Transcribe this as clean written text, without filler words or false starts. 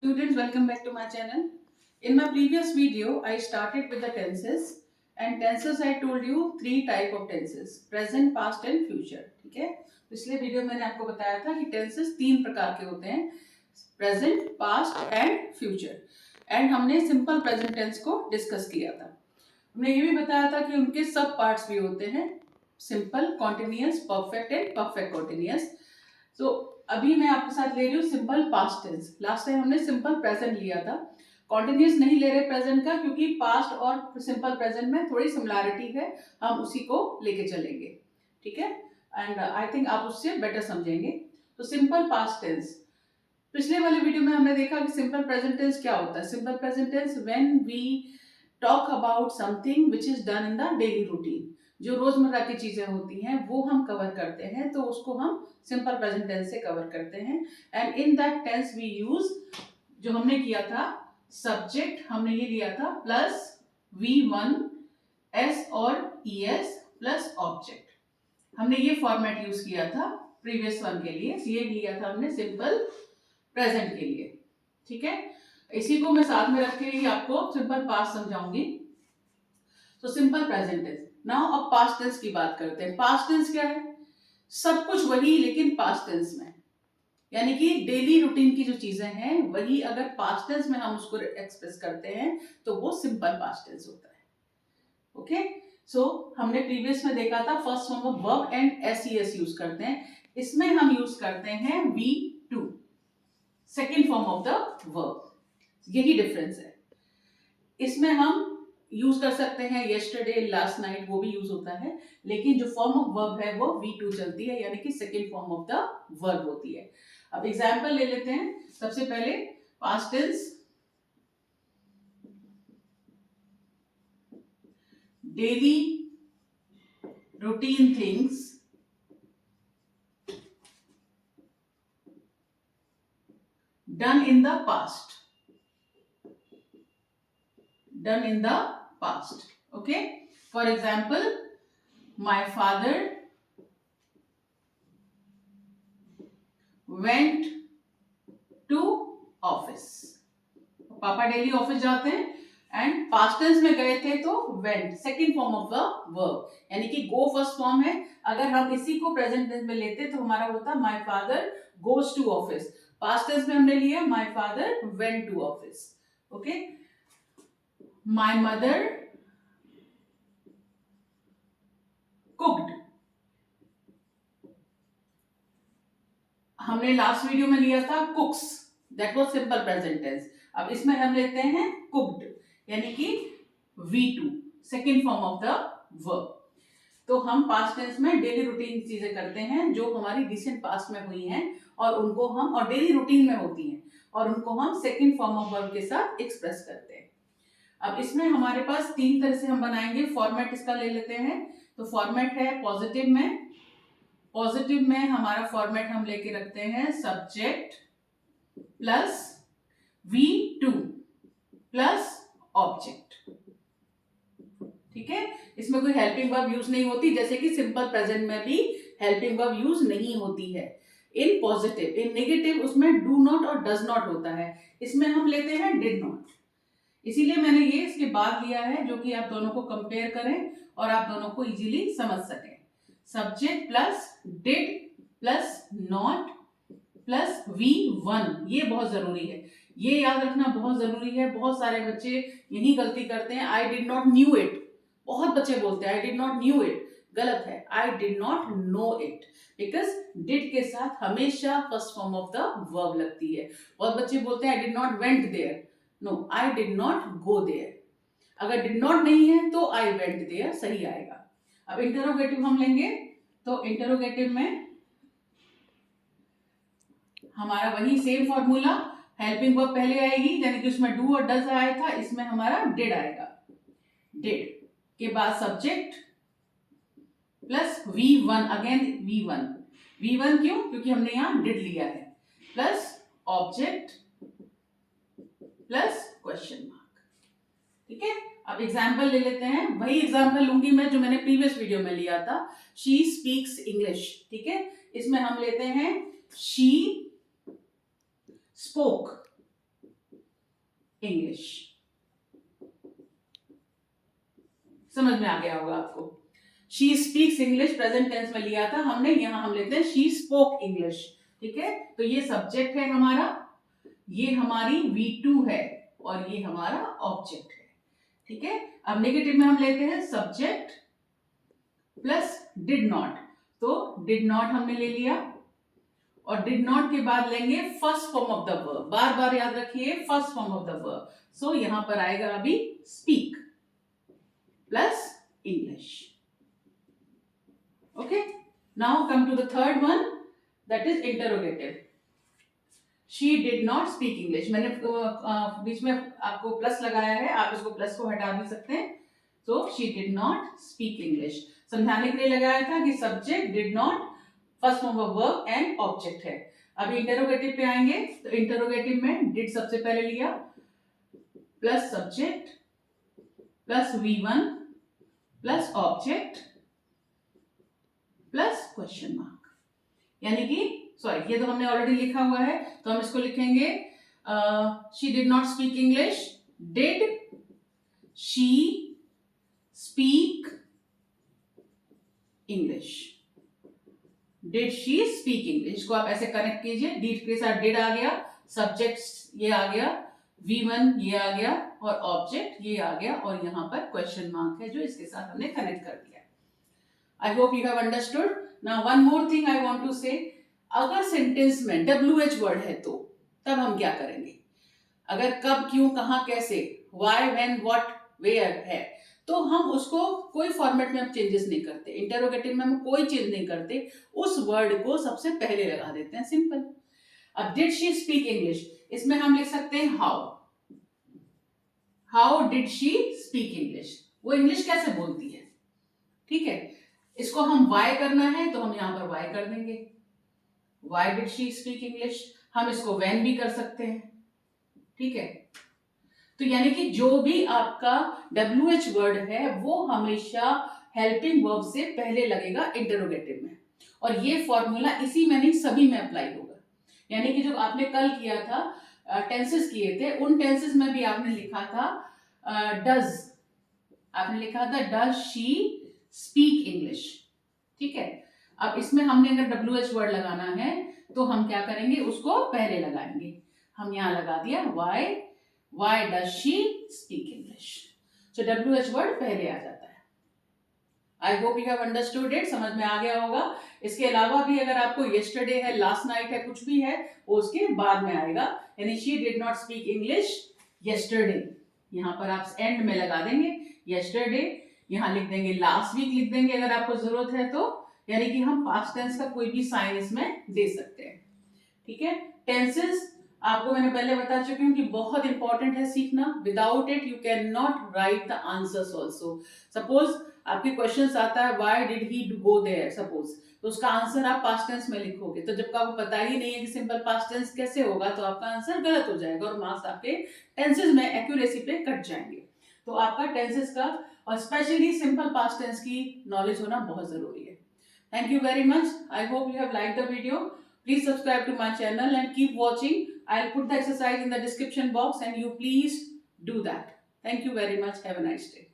Students, welcome back to my channel. In my previous video, I started with the tenses and tenses I told you three type of tenses: present, past and future. ठीक है, पिछले video मैंने आपको बताया था कि tenses तीन प्रकार के होते हैं: present, past and future. And हमने सिंपल प्रेजेंट टेंस को डिस्कस किया था। हमने ये भी बताया था कि उनके सब पार्ट्स भी होते हैं: simple, continuous, perfect and perfect continuous. तो अभी मैं आपके साथ ले रही हूँ simple past tense. Last time हमने सिंपल प्रेजेंट लिया था, कॉन्टिन्यूअस नहीं ले रहे प्रेजेंट का, क्योंकि पास्ट और सिंपल प्रेजेंट में थोड़ी सिमिलैरिटी है, हम उसी को लेके चलेंगे। ठीक है, एंड आई थिंक आप उससे बेटर समझेंगे। तो सिंपल पास्ट टेंस, पिछले वाले वीडियो में हमने देखा कि सिंपल प्रेजेंट टेंस क्या होता है। Simple present tense when we talk about something which is done in the daily routine, जो रोजमर्रा की चीजें होती हैं वो हम कवर करते हैं, तो उसको हम सिंपल प्रेजेंट टेंस से कवर करते हैं। And in that tense we use, जो हमने किया था सब्जेक्ट, हमने ये लिया था प्लस V1 S और ES प्लस ऑब्जेक्ट। हमने ये फॉर्मेट यूज किया था प्रीवियस वन के लिए, ये लिया था हमने सिंपल प्रेजेंट के लिए। ठीक है, इसी को मैं साथ में रख के ही आपको सिंपल पास्ट समझाऊंगी। तो सिंपल प्रेजेंट टेंस। नाउ अब पास्ट टेंस की बात करते हैं। पास्ट टेंस क्या है? सब कुछ वही, लेकिन पास्ट टेंस में, यानी कि डेली रूटीन की जो चीजें हैं वही अगर पास्ट टेंस में हम उसको एक्सप्रेस करते हैं तो वो सिंपल पास्ट टेंस होता है। ओके, सो हमने प्रीवियस में देखा था first form of verb and S use करते हैं, इसमें हम यूज करते हैं V2, second form of the verb. यही डिफरेंस है। इसमें हम यूज कर सकते हैं यस्टरडे, लास्ट नाइट, वो भी यूज होता है, लेकिन जो फॉर्म ऑफ वर्ब है वो V2 चलती है, यानी कि second form of the verb होती है। अब एग्जाम्पल ले लेते हैं। सबसे पहले past tense, daily routine things done in the past, done in the past. Okay, for example, my father went to office. पापा डेली ऑफिस जाते हैं, एंड पास्ट टेंस में गए थे तो went, second form of the verb, यानी कि गो first form है। अगर हम इसी को प्रेजेंट टेंस में लेते तो हमारा होता my father goes to office. Past tense में हमने लिया my father went to office. Okay, my mother cooked. हमने लास्ट वीडियो में लिया था cooks, that was simple present tense. अब इसमें हम लेते हैं कुक्ड, यानी कि V2, second form of the verb. तो हम पास्ट टेंस में डेली रूटीन चीजें करते हैं जो हमारी रिसेंट पास्ट में हुई हैं, और उनको हम, और डेली रूटीन में होती हैं, और उनको हम सेकेंड फॉर्म ऑफ वर्ब के साथ एक्सप्रेस करते हैं। अब इसमें हमारे पास तीन तरह से हम बनाएंगे। फॉर्मेट इसका ले लेते हैं। तो फॉर्मेट है पॉजिटिव में। पॉजिटिव में हमारा फॉर्मेट हम लेके रखते हैं subject plus V2 plus object. ठीक है, इसमें कोई हेल्पिंग वर्ब यूज नहीं होती, जैसे कि सिंपल प्रेजेंट में भी हेल्पिंग वर्ब यूज नहीं होती है। इन पॉजिटिव, इन नेगेटिव उसमें डू नॉट और डज नॉट होता है, इसमें हम लेते हैं डिड नॉट। इसीलिए मैंने ये इसके बाद लिया है, जो कि आप दोनों को कंपेयर करें और आप दोनों को इजीली समझ सकें। Subject plus did plus not plus V1, ये बहुत जरूरी है, ये याद रखना बहुत जरूरी है। बहुत सारे बच्चे यही गलती करते हैं, I did not knew it. बहुत बच्चे बोलते हैं I did not knew it, गलत है, I did not know it, because did के साथ हमेशा first form of the verb लगती है। बहुत बच्चे बोलते हैं I did not went there, no, I did not go there. अगर डिड नॉट नहीं है तो आई वेंट देयर सही आएगा। अब इंटरोगेटिव हम लेंगे, तो इंटरोगेटिव में हमारा वही सेम फॉर्मूला, हेल्पिंग वर्ब पहले आएगी, यानी कि उसमें डू और डज आया था, इसमें हमारा डिड आएगा। डिड के बाद subject plus V1, again V1। V1 क्यों? क्योंकि हमने यहां डिड लिया है, plus object plus question mark. ठीक है, अब एग्जाम्पल ले लेते हैं। वही एग्जाम्पल लूंगी मैं जो मैंने प्रीवियस वीडियो में लिया था, शी स्पीक्स इंग्लिश। ठीक है, इसमें हम लेते हैं शी स्पोक इंग्लिश। समझ में आ गया होगा आपको। She speaks English present tense में लिया था हमने, यहां हम लेते हैं शी स्पोक इंग्लिश। ठीक है, तो ये सब्जेक्ट है हमारा, ये हमारी V2 है और ये हमारा ऑब्जेक्ट है। ठीक है, अब नेगेटिव में हम लेते हैं सब्जेक्ट प्लस डिड नॉट, तो डिड नॉट हमने ले लिया और डिड नॉट के बाद लेंगे first form of the verb. बार बार याद रखिए first form of the verb. So यहां पर आएगा अभी speak plus English. Okay, now come to the third one, that is interrogative. She did not speak English, मैंने बीच में आपको प्लस लगाया है, आप इसको प्लस को हटा भी सकते हैं। So she did not speak English, समझाने के लिए लगाया था कि subject did not first form of verb and object है। अभी इंटरोगेटिव पे आएंगे, तो इंटरोगेटिव में डिड सबसे पहले लिया plus subject plus V1 plus object plus question mark, यानी कि सॉरी ये तो हमने ऑलरेडी लिखा हुआ है, तो हम इसको लिखेंगे she did not speak English, did she speak English, did she speak English. इसको आप ऐसे कनेक्ट कीजिए, डिड के साथ डिड आ गया, सब्जेक्ट ये आ गया, V1 ये आ गया और ऑब्जेक्ट ये आ गया और यहाँ पर क्वेश्चन मार्क है जो इसके साथ हमने कनेक्ट कर दिया। I hope you have understood. Now one more thing I want to say, अगर सेंटेंस में WH वर्ड है तो तब हम क्या करेंगे? अगर कब, क्यों, कहां, कैसे, व्हाई, व्हेन, व्हाट, वेयर है, तो हम उसको कोई फॉर्मेट में हम चेंजेस नहीं करते, इंटरोगेटिव में हम कोई चेंज नहीं करते, उस वर्ड को सबसे पहले लगा देते हैं, सिंपल। अब डिड शी स्पीक इंग्लिश, इसमें हम लिख सकते हैं how, how did she speak English, वो इंग्लिश कैसे बोलती है। ठीक है, इसको हम वाई करना है तो हम यहां पर वाई कर देंगे, why did she speak English. हम इसको व्हेन भी कर सकते हैं। ठीक है, तो यानी कि जो भी आपका WH वर्ड है वो हमेशा हेल्पिंग वर्ब से पहले लगेगा इंटरोगेटिव में, और ये फॉर्मूला इसी में नहीं सभी में अप्लाई होगा। यानी कि जो आपने कल किया था, टेंसेस किए थे, उन टेंसेस में भी आपने लिखा था डज, आपने लिखा था डज शी स्पीक इंग्लिश। ठीक है, अब इसमें हमने अगर WH वर्ड लगाना है तो हम क्या करेंगे, उसको पहले लगाएंगे। हम यहां लगा दिया why does she speak English, so WH word पहले आ जाता है। आई hope you have understood it, समझ में आ गया होगा। इसके अलावा भी अगर आपको yesterday है, last night है, कुछ भी है, वो उसके बाद में आएगा। यानी she did not speak English yesterday, यहाँ पर आप एंड में लगा देंगे yesterday, यहाँ लिख देंगे लास्ट वीक लिख देंगे अगर आपको जरूरत है तो, यानी कि हम पास्ट टेंस का कोई भी साइन इसमें दे सकते हैं। ठीक है, टेंसेस आपको मैंने पहले बता चुकी हूँ कि बहुत इंपॉर्टेंट है सीखना, without it you can not write the answers also. Suppose आपके क्वेश्चन आता है why did he go there, suppose, तो उसका आंसर आप पास्ट टेंस में लिखोगे, तो जब आपको पता ही नहीं है कि सिंपल पास्ट टेंस कैसे होगा तो आपका आंसर गलत हो जाएगा और मार्क्स आपके टेंसेस में एक्यूरेसी पे कट जाएंगे। तो आपका टेंसेस का और स्पेशली सिंपल पास्ट टेंस की नॉलेज होना बहुत जरूरी है। Thank you very much. I hope you have liked the video. Please subscribe to my channel and keep watching. I'll put the exercise in the description box and you please do that. Thank you very much. Have a nice day.